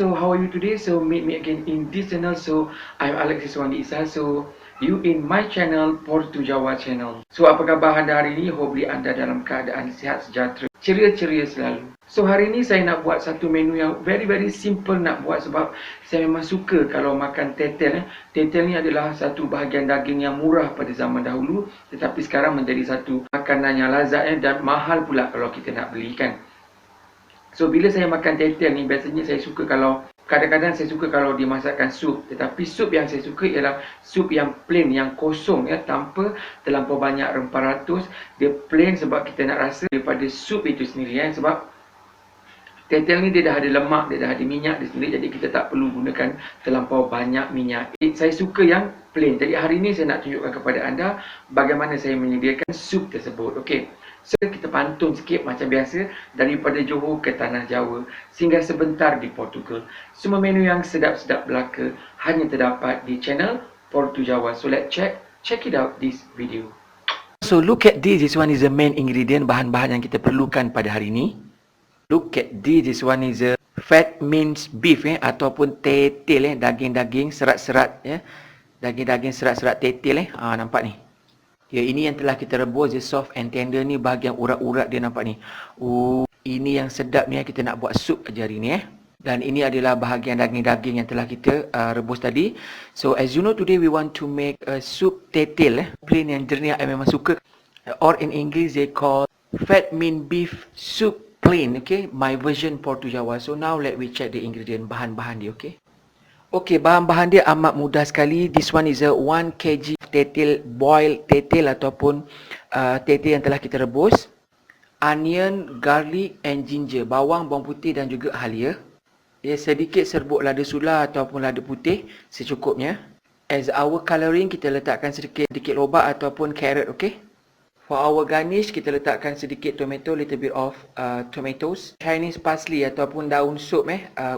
so how are you today? So meet me again in this channel. So I'm Alexis Wandi Isa. So you in my channel, Portu Jawa channel. So apa khabar anda hari ini? Hopefully anda dalam keadaan sihat sejahtera, ceria-ceria selalu. So hari ini saya nak buat satu menu yang very simple nak buat sebab saya memang suka kalau makan tetel. Tetel ni adalah satu bahagian daging yang murah pada zaman dahulu, tetapi sekarang menjadi satu makanan yang lazat dan mahal pula kalau kita nak belikan. So bila saya makan tetel ni, biasanya saya suka kalau kadang-kadang saya suka kalau dimasakkan sup. Tetapi sup yang saya suka ialah sup yang plain, yang kosong tanpa terlampau banyak rempah ratus. Dia plain sebab kita nak rasa daripada sup itu sendiri sebab tetel ni dia dah ada lemak, dia dah ada minyak dia sendiri, jadi kita tak perlu gunakan terlampau banyak minyak. Saya suka yang plain. Jadi hari ini saya nak tunjukkan kepada anda bagaimana saya menyediakan sup tersebut. Okey. So kita pantun sikit macam biasa daripada Johor ke Tanah Jawa singgah sebentar di Portugal. Semua menu yang sedap-sedap belaka hanya terdapat di channel Portu Jawa. So let's check it out this video. So look at this one is the main ingredient, bahan-bahan yang kita perlukan pada hari ini. Look at this one is a fat minced beef ataupun tetel daging-daging serat-serat Daging-daging serat-serat tetel nampak ni. Ya, ini yang telah kita rebus, dia soft and tender ni, bahagian urat-urat dia nampak ni. Ini yang sedap ni kita nak buat sup aja hari ni Dan ini adalah bahagian daging-daging yang telah kita rebus tadi. So as you know, today we want to make a soup tetel plain yang jernih, I memang suka. Or in English they call fat minced beef soup plain, okay? My version Portu Jawa. So now let we check the ingredient, bahan-bahan dia, okay? Okay, bahan-bahan dia amat mudah sekali. This one is a 1 kg tetel, boiled tetel ataupun tetel yang telah kita rebus. Onion, garlic and ginger, bawang, bawang putih dan juga halia. Sedikit serbuk lada sula ataupun lada putih secukupnya. As our colouring, kita letakkan sedikit lobak ataupun carrot, okay? For our garnish, kita letakkan sedikit tomato, little bit of tomatoes. Chinese parsley ataupun daun sup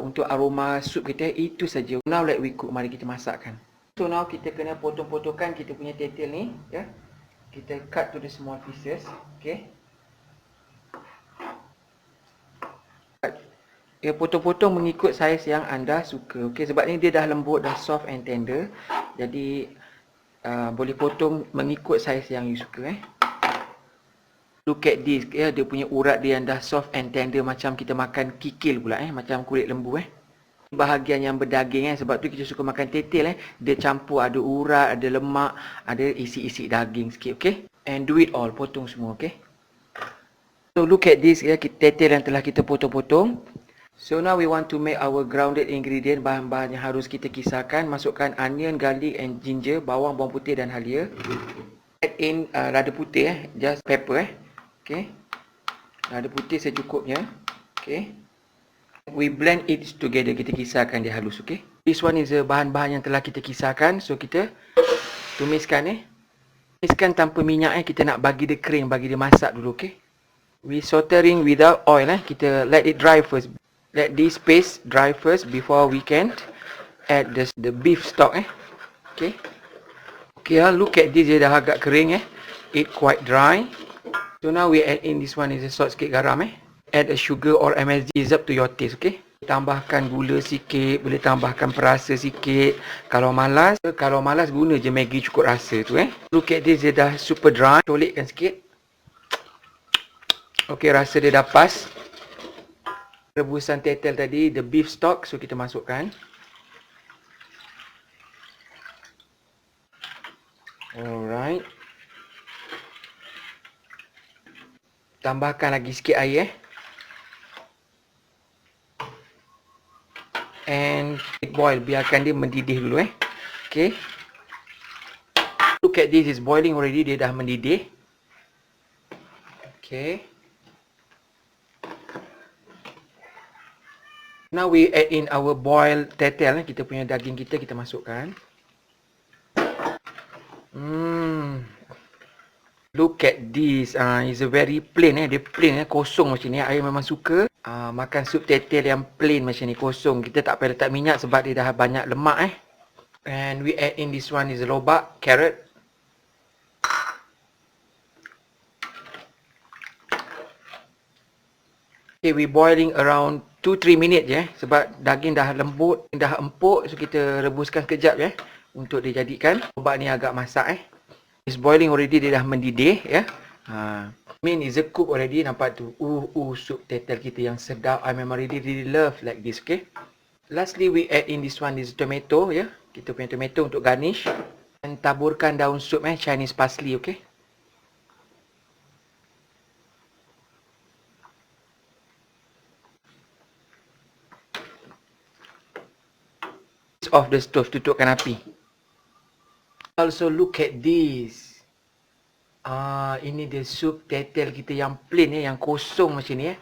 untuk aroma sup kita, itu saja. Now let we cook, mari kita masakkan. So now kita kena potong-potongkan kita punya tetel ni, Kita cut to the small pieces, okay? Potong-potong mengikut saiz yang anda suka, okay? Sebab ni dia dah lembut, dah soft and tender. Jadi boleh potong mengikut saiz yang you suka, Look at this, dia punya urat dia yang dah soft and tender macam kita makan kikil pula, macam kulit lembu, Bahagian yang berdaging, sebab tu kita suka makan tetel, dia campur ada urat, ada lemak, ada isi-isi daging sikit, okay? And do it all, potong semua, okay? So look at this, tetel yang telah kita potong-potong. So now we want to make our grounded ingredient, bahan-bahan yang harus kita kisarkan. Masukkan onion, garlic and ginger, bawang, bawang putih dan halia. Add in lada putih, just pepper, okay? Lada putih secukupnya, okay? We blend it together, kita kisarkan dia halus, okay? This one is bahan-bahan yang telah kita kisarkan. So kita tumiskan, tumiskan tanpa minyak, kita nak bagi dia kering, bagi dia masak dulu, okay? We sautering without oil, kita let it dry first. Let this paste dry first before we can add the beef stock, okay? Okay, look at this, dia dah agak kering, it quite dry. So now we add in this one is a salt sikit garam, Add a sugar or MSG, is up to your taste, okay? Tambahkan gula sikit, boleh tambahkan perasa sikit. Kalau malas guna je Maggi cukup rasa tu, Look at this, dia dah super dry. Tolikkan sikit. Okay, rasa dia dah pas. Rebusan tetel tadi, the beef stock, so kita masukkan. Alright. Tambahkan lagi sikit air, and boil, biarkan dia mendidih dulu, okay? Look at this, is boiling already, dia dah mendidih. Okay. Now we add in our boiled tetel, kita punya daging kita masukkan. Look at this, is a very plain, dia plain, kosong macam ni. Saya memang suka makan sup tetel yang plain macam ni, kosong. Kita tak payah letak minyak sebab dia dah banyak lemak, And we add in this one is lobak, carrot. Okay, we boiling around 2-3 minit je sebab daging dah lembut, dah empuk. So kita rebuskan sekejap je untuk dijadikan. Ubat ni agak masak It's boiling already, dia dah mendidih ya. Mean is a cook already, nampak tu. Sup tetel kita yang sedap. I memang really love like this, okay. Lastly we add in this one is tomato ya. Kita punya tomato untuk garnish. Dan taburkan daun sup Chinese parsley, okay. Off the stove, tutupkan api. Also look at this. Ini dia sup tetel kita yang plain yang kosong macam ni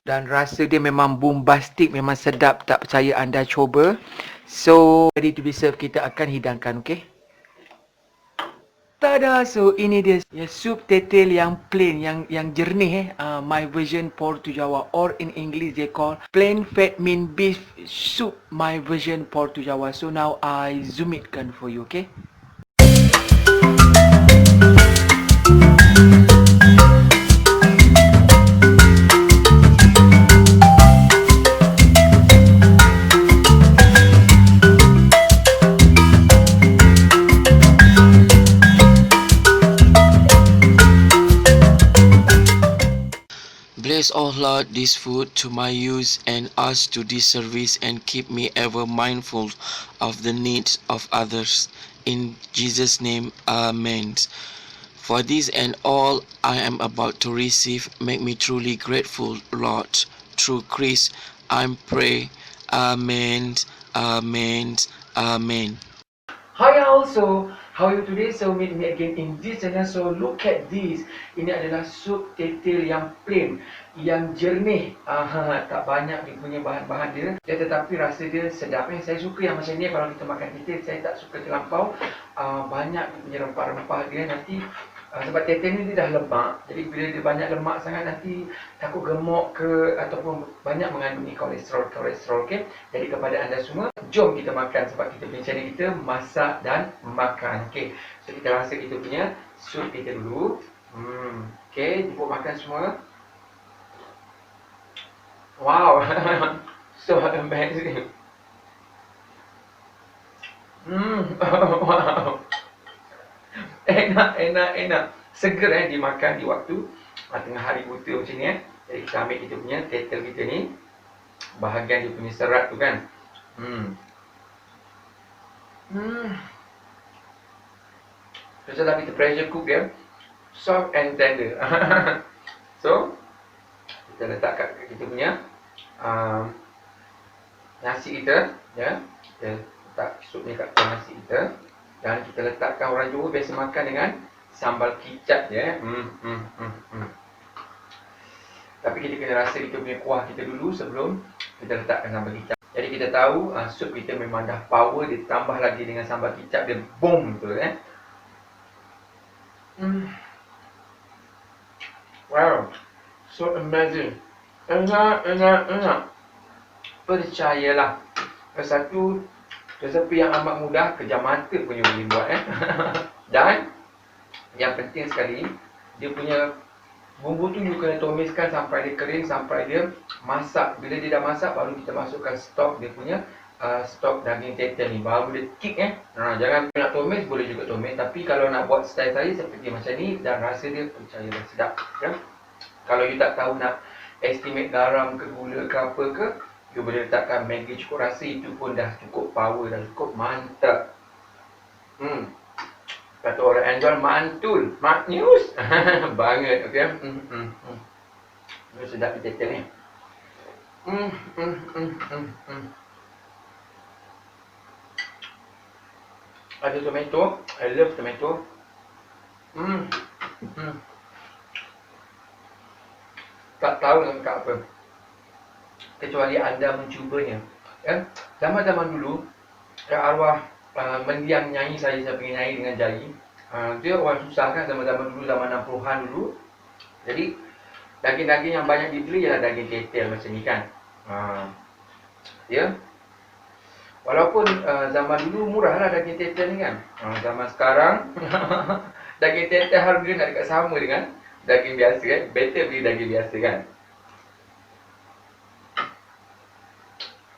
Dan rasa dia memang bombastic, memang sedap. Tak percaya anda cuba. So ready to be served, kita akan hidangkan, okay. Tada! So ini dia sup tetel yang plain, yang jernih my version Portu Jawa, or in English they call plain fat mean beef soup, my version Portu Jawa. So now I zoom it kan for you, okay. Bless, O Lord, this food to my use and us to this service, and keep me ever mindful of the needs of others. In Jesus' name, Amen. For this and all I am about to receive, make me truly grateful, Lord. Through Christ, I pray. Amen. Amen. Amen. Hi all, so how are you today? So meet me again in this channel. So look at this. Ini adalah sup tetel yang plain, yang jernih. Tak banyak dia punya bahan-bahan dia. Tetapi rasa dia sedap. Saya suka yang macam ni. Kalau kita makan tetel, saya tak suka terlampau banyak dia punya rempah-rempah dia. Nanti sebab tetel ni dia dah lemak. Jadi bila dia banyak lemak sangat, nanti takut gemuk ke, ataupun banyak mengandungi kolesterol, okay? Jadi kepada anda semua, jom kita makan sebab kita punya channel kita masak dan makan, okay? So kita rasa kita punya sup kita dulu. Okay, jemput makan semua. Wow, so amazing. Wow. Enak. Seger dimakan di waktu tengah hari buta macam ni Jadi kita ambil kita punya tetel kita ni, bahagian dia punya serat tu kan. Setelah kita pressure cook dia, soft and tender. So kita letak kat kita punya nasi kita ya. Kita letak sup ni kat nasi kita. Dan kita letakkan, orang Johor biasa makan dengan sambal kicap je. Tapi kita kena rasa kita punya kuah kita dulu sebelum kita letakkan sambal kicap. Jadi kita tahu sup kita memang dah power, ditambah lagi dengan sambal kicap, dia boom tu Wow, so amazing. Enak. Percayalah, satu resepi yang amat mudah, kejam mata punya boleh buat Dan yang penting sekali, dia punya bumbu tu you kena tumiskan sampai dia kering, sampai dia masak. Bila dia dah masak, baru kita masukkan stok dia punya stok daging tetel ni, baru dia kick jangan nak tumis, boleh juga tumis. Tapi kalau nak buat style saya seperti macam ni, dan rasa dia percayalah sedap Kalau you tak tahu nak estimate garam ke, gula ke apa ke, you boleh letakkan Maggi cukup rasa, itu pun dah cukup power, dah cukup mantap. Kata orang Anjuan, mantul, maknyus banget, okay. Ini sedap tetel ni. Ada tomato, I love tomato. Tak tahu nak cakap apa, kecuali anda mencubanya. Zaman-zaman dulu, arwah mendiang nyanyi saya pengen nyanyi dengan jari. Dia orang susah kan, zaman-zaman dulu, zaman 60-an dulu. Jadi daging-daging yang banyak dibeli ialah daging tetel macam ni kan. Walaupun zaman dulu murah lah daging tetel ni kan. Zaman sekarang daging tetel harga nak dekat sama dengan daging biasa kan. Better beli daging biasa kan.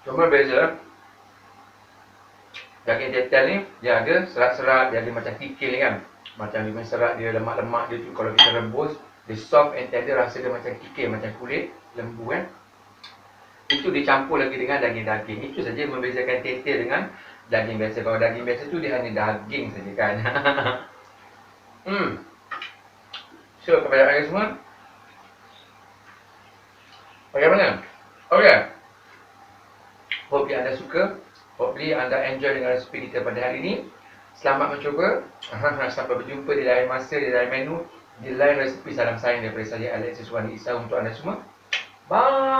Cuma beza daging tetel ni dia ada serat-serat, dia ada macam kikil ni kan. Macam dia serat, dia lemak-lemak dia tu kalau kita rebus, dia soft and tender, rasa dia macam kikil, macam kulit lembu kan. Itu dicampur lagi dengan daging-daging. Itu saja membezakan tetel dengan daging biasa. Kalau daging biasa tu dia hanya daging saja kan. So kepada anda semua, bagaimana? Okay. Hopefully anda suka. Hopefully anda enjoy dengan resipi kita pada hari ini. Selamat mencuba. Sampai berjumpa di lain masa, di lain menu, di lain resipi. Salam sayang daripada saya, Alexis Wani Isa, untuk anda semua. Bye.